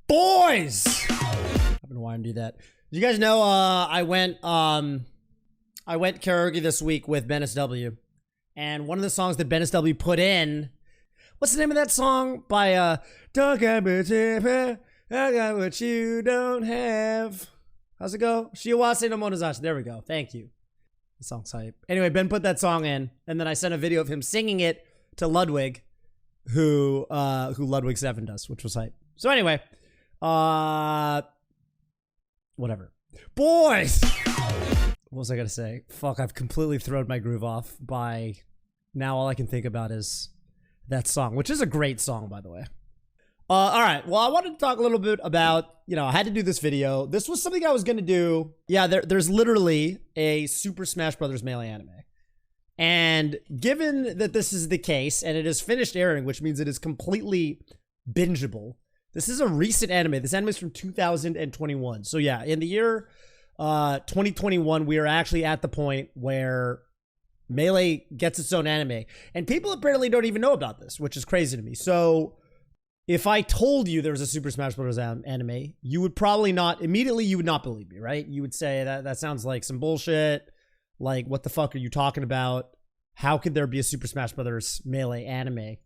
Boys! I've been wanting to do that. You guys know I went karaoke this week with Ben SW. And one of the songs that Ben SW put in, what's the name of that song by Don't Get Me Cheaper, I got what you don't have. How's it go? Shiawase no Monozashi. There we go. Thank you. The song's hype. Anyway, Ben put that song in, and then I sent a video of him singing it to Ludwig, who Ludwig 7 does, which was hype. So anyway, whatever. Boys! What was I gonna say? Fuck, I've completely thrown my groove off by now all I can think about is that song, which is a great song, by the way. All right, well, I wanted to talk a little bit about, I had to do this video. This was something I was gonna do. Yeah, there's literally a Super Smash Bros. Melee anime. And given that this is the case, and it is finished airing, which means it is completely bingeable, this is a recent anime. This anime is from 2021. So yeah, in the year 2021, we are actually at the point where Melee gets its own anime. And people apparently don't even know about this, which is crazy to me. So if I told you there was a Super Smash Bros. Anime, you would probably not, immediately you would not believe me, right? You would say that sounds like some bullshit. Like, what the fuck are you talking about? How could there be a Super Smash Bros. Melee anime?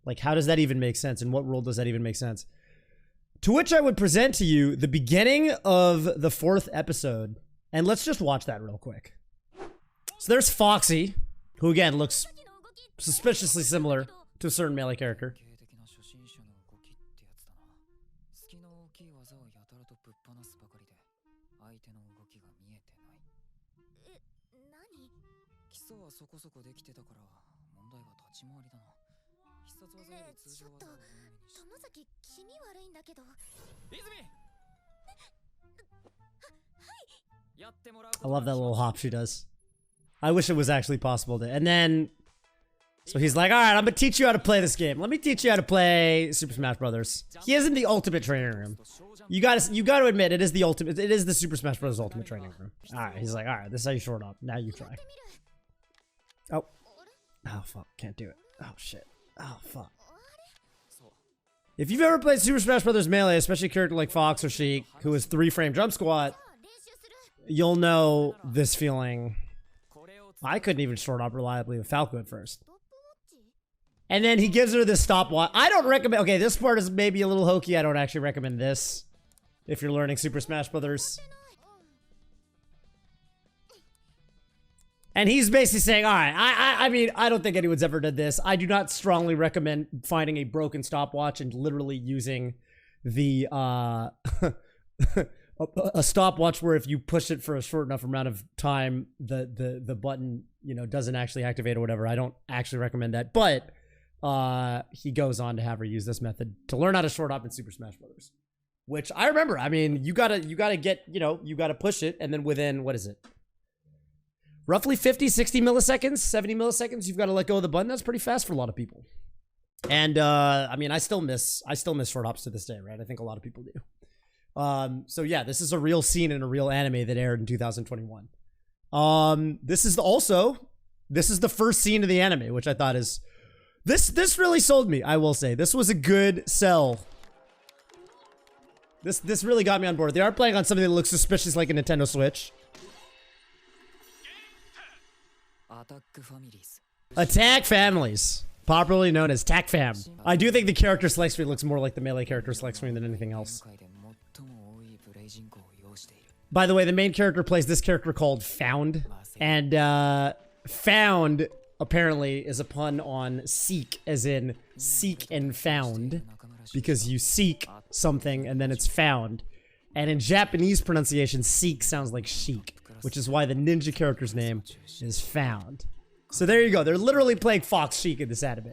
Like, how does that even make sense? In what world does that even make sense? To which I would present to you the beginning of the 4th episode. And let's just watch that real quick. So there's Foxy, who again looks suspiciously similar to a certain Melee character. I love that little hop she does. I wish it was actually possible to. And then, so he's like, all right, I'm gonna teach you how to play this game. Let me teach you how to play Super Smash Brothers. He is in the ultimate training room. You gotta admit, it is the ultimate, it is the Super Smash Bros. Ultimate training room. All right, he's like, all right, this is how you short up. Now you try. Oh fuck, can't do it. Oh shit. Oh fuck. If you've ever played Super Smash Bros. Melee, especially a character like Fox or Sheik, who is 3-frame jump squat, you'll know this feeling. I couldn't even short up reliably with Falco at first. And then he gives her this stopwatch. I don't recommend, okay, this part is maybe a little hokey. I don't actually recommend this if you're learning Super Smash Brothers. And he's basically saying, all right, I mean, I don't think anyone's ever done this. I do not strongly recommend finding a broken stopwatch and literally using the, a stopwatch where if you push it for a short enough amount of time, the button, doesn't actually activate or whatever. I don't actually recommend that. But he goes on to have her use this method to learn how to short up in Super Smash Brothers. Which I remember. I mean, you gotta get, you gotta push it, and then within, what is it? Roughly 50, 60 milliseconds, 70 milliseconds, you've got to let go of the button. That's pretty fast for a lot of people. And, I mean, I still miss short hops to this day, right? I think a lot of people do. So yeah, this is a real scene in a real anime that aired in 2021. This is the first scene of the anime, which I thought is, this really sold me, I will say. This was a good sell. This really got me on board. They are playing on something that looks suspicious like a Nintendo Switch. Attack Families, popularly known as TAC Fam. I do think the character select screen looks more like the Melee character select screen than anything else. By the way, the main character plays this character called Found, and Found apparently is a pun on seek, as in seek and found, because you seek something and then it's found. And in Japanese pronunciation, seek sounds like chic, which is why the ninja character's name is Found. So there you go. They're literally playing Fox Sheik in this anime.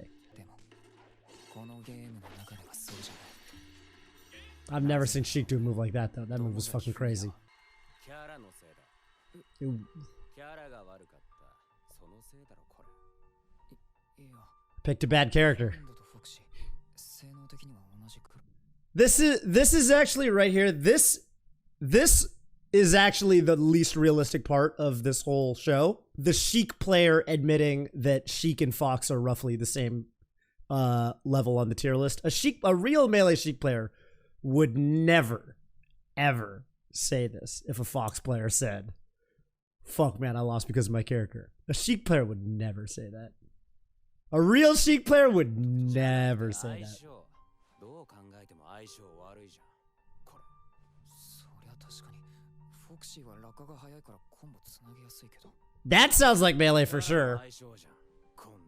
I've never seen Sheik do a move like that, though. That move was fucking crazy. Ooh. Picked a bad character. This is actually right here. This is actually the least realistic part of this whole show. The Sheik player admitting that Sheik and Fox are roughly the same level on the tier list. A real Melee Sheik player would never, ever say this if a Fox player said, fuck man, I lost because of my character. A Sheik player would never say that. A real Sheik player would never say that. That sounds like Melee for sure.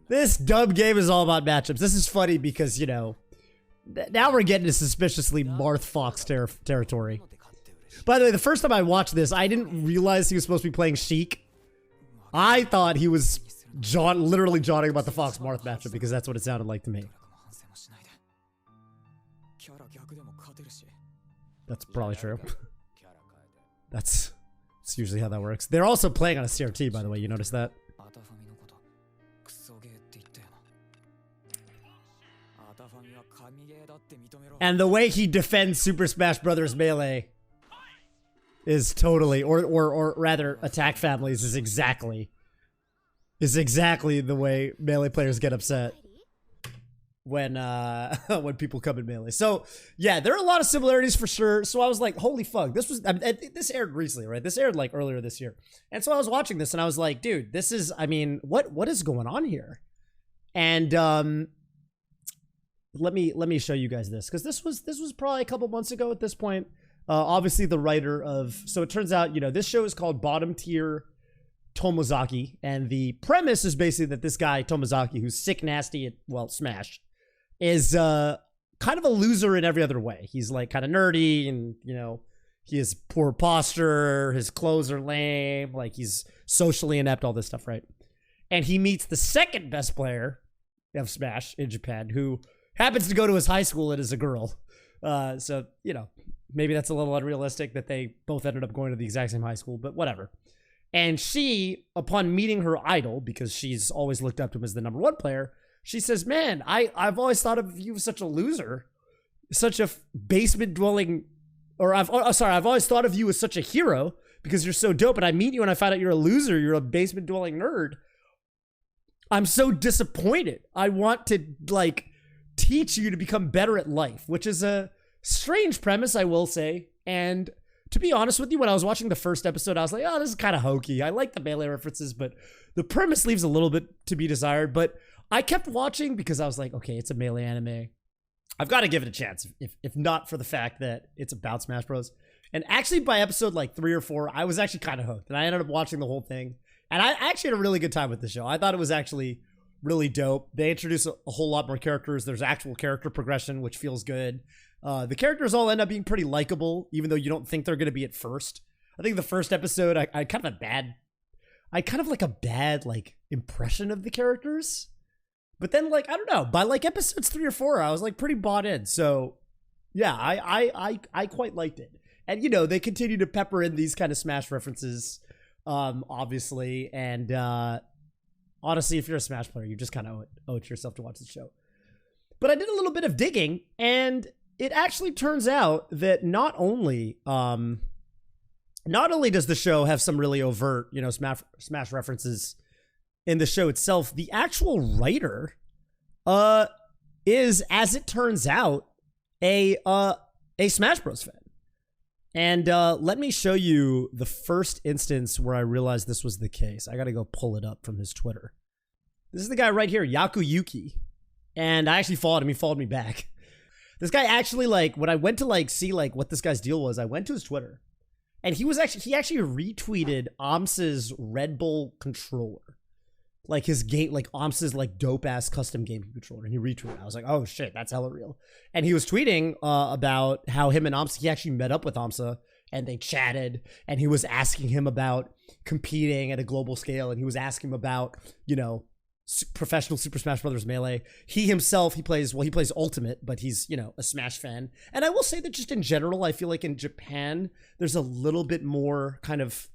This dub game is all about matchups. This is funny because, you know, now we're getting to suspiciously Marth Fox territory. By the way, the first time I watched this, I didn't realize he was supposed to be playing Sheik. I thought he was literally jawing about the Fox Marth matchup because that's what it sounded like to me. That's probably true. That's usually how that works. They're also playing on a CRT, by the way. You notice that? And the way he defends Super Smash Bros. Melee is totally, or rather, Attack Families is exactly the way Melee players get upset when when people come in Melee. So yeah, there are a lot of similarities for sure. So I was like, holy fuck, this aired recently, right? This aired like earlier this year, and so I was watching this and I was like, dude, this is, I mean, what is going on here? And let me show you guys this, because this was probably a couple months ago at this point. Obviously the writer of, so it turns out, you know, this show is called Bottom Tier Tomozaki, and the premise is basically that this guy Tomozaki, who's sick nasty at, well, Smash, is kind of a loser in every other way. He's like kind of nerdy, and you know, he has poor posture, his clothes are lame, like he's socially inept, all this stuff, right? And he meets the second best player of Smash in Japan, who happens to go to his high school and is a girl. So, you know, maybe that's a little unrealistic that they both ended up going to the exact same high school, but whatever. And she, upon meeting her idol, because she's always looked up to him as the #1 player, she says, man, I've always thought of you as such a loser, such a basement dwelling, or I've always thought of you as such a hero because you're so dope, and I meet you and I find out you're a loser, you're a basement dwelling nerd. I'm so disappointed. I want to, like, teach you to become better at life, which is a strange premise, I will say. And to be honest with you, when I was watching the first episode, I was like, oh, this is kind of hokey. I like the Melee references, but the premise leaves a little bit to be desired. But I kept watching because I was like, okay, it's a Melee anime. I've got to give it a chance, if not for the fact that it's about Smash Bros. And actually by episode like 3 or 4, I was actually kind of hooked, and I ended up watching the whole thing. And I actually had a really good time with the show. I thought it was actually really dope. They introduce a whole lot more characters. There's actual character progression, which feels good. The characters all end up being pretty likable, even though you don't think they're going to be at first. I think the first episode, I kind of like a bad like impression of the characters. But then, like, I don't know, by like episodes 3 or 4, I was like pretty bought in. So yeah, I quite liked it. And you know, they continue to pepper in these kind of Smash references, obviously. And honestly, if you're a Smash player, you just kind of owe it to yourself to watch the show. But I did a little bit of digging, and it actually turns out that not only does the show have some really overt, you know, Smash references in the show itself, the actual writer is, as it turns out, a Smash Bros fan. And let me show you the first instance where I realized this was the case. I got to go pull it up from his Twitter. This is the guy right here, Yakuyuki. And I actually followed him. He followed me back. This guy actually, like, when I went to like see like what this guy's deal was, I went to his Twitter, and he actually retweeted Amsa's Red Bull controller, like his game, like Amsa's like dope ass custom game controller, and he retweeted. I was like, oh shit, that's hella real. And he was tweeting about how him and Amsa, he actually met up with Amsa and they chatted, and he was asking him about competing at a global scale, and he was asking him about, you know, professional Super Smash Bros. Melee. He himself, he plays Ultimate, but he's, you know, a Smash fan. And I will say that just in general, I feel like in Japan, there's a little bit more kind of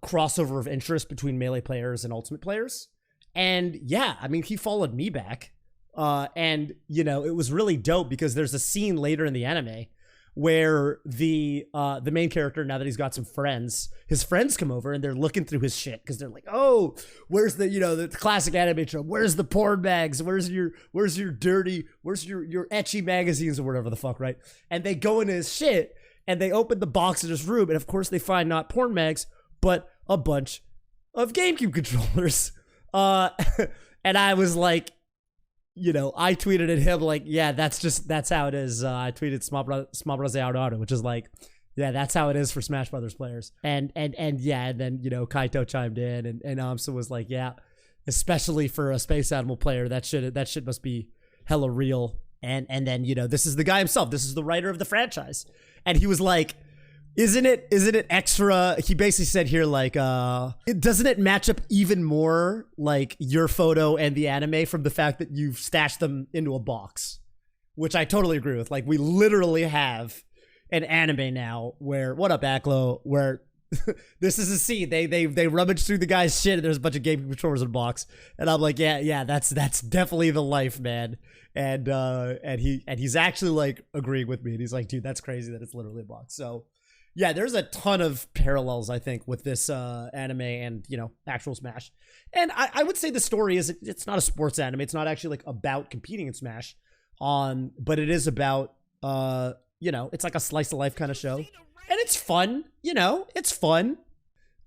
crossover of interest between Melee players and Ultimate players. And yeah, I mean, he followed me back. And, you know, it was really dope because there's a scene later in the anime where the main character, now that he's got some friends, his friends come over and they're looking through his shit because they're like, oh, where's the, you know, the classic anime trope? Where's the porn bags? Where's your dirty, where's your ecchi magazines or whatever the fuck, right? And they go into his shit and they open the box in his room, and of course they find not porn mags, but a bunch of GameCube controllers. And I was like, you know, I tweeted at him like, yeah, that's how it is. I tweeted Smabrase Auto, which is like, yeah, that's how it is for Smash Brothers players. And yeah, and then, you know, Kaito chimed in and Amsa was like, yeah, especially for a Space Animal player, that shit must be hella real. And then, you know, this is the guy himself. This is the writer of the franchise. And he was like, Isn't it extra? He basically said here, like, doesn't it match up even more, like, your photo and the anime from the fact that you've stashed them into a box? Which I totally agree with. Like, we literally have an anime now where, what up, Aklo, where this is a scene. They rummage through the guy's shit and there's a bunch of game controllers in a box. And I'm like, yeah, that's definitely the life, man. And he's actually, like, agreeing with me. And he's like, dude, that's crazy that it's literally a box. So, yeah, there's a ton of parallels, I think, with this anime and, you know, actual Smash. And I would say the story is, it's not a sports anime. It's not actually, like, about competing in Smash. But it is about, you know, it's like a slice of life kind of show. And it's fun, you know, it's fun.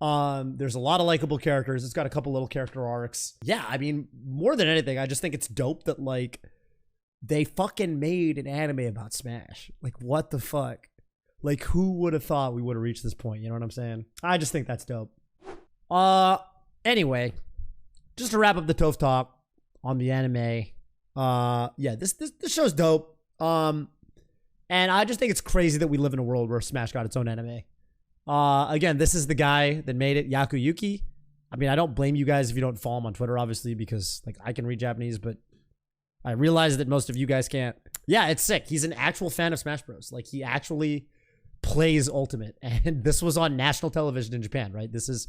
There's a lot of likable characters. It's got a couple little character arcs. Yeah, I mean, more than anything, I just think it's dope that, like, they fucking made an anime about Smash. Like, what the fuck? Like, who would have thought we would have reached this point? You know what I'm saying? I just think that's dope. Anyway, just to wrap up the Toph talk on the anime. Yeah, this show's dope. And I just think it's crazy that we live in a world where Smash got its own anime. Again, this is the guy that made it, Yaku Yuki. I mean, I don't blame you guys if you don't follow him on Twitter, obviously, because, like, I can read Japanese, but I realize that most of you guys can't. Yeah, it's sick. He's an actual fan of Smash Bros. Like, he actually plays Ultimate, and this was on national television in Japan, right? This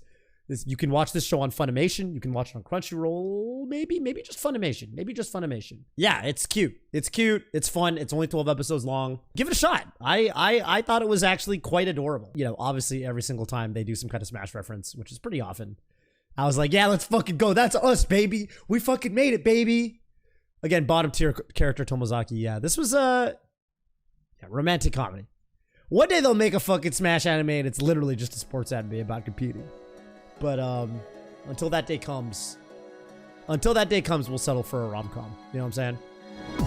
you can watch this show on Funimation, you can watch it on Crunchyroll, maybe just Funimation. Yeah, it's cute, it's fun, it's only 12 episodes long. Give it a shot. I thought it was actually quite adorable. You know, obviously every single time they do some kind of Smash reference, which is pretty often, I was like, yeah, let's fucking go, that's us, baby, we fucking made it, baby. Again, bottom tier character Tomozaki. Yeah, this was a romantic comedy. One day they'll make a fucking Smash anime and it's literally just a sports anime about competing. But until that day comes, we'll settle for a rom-com. You know what I'm saying?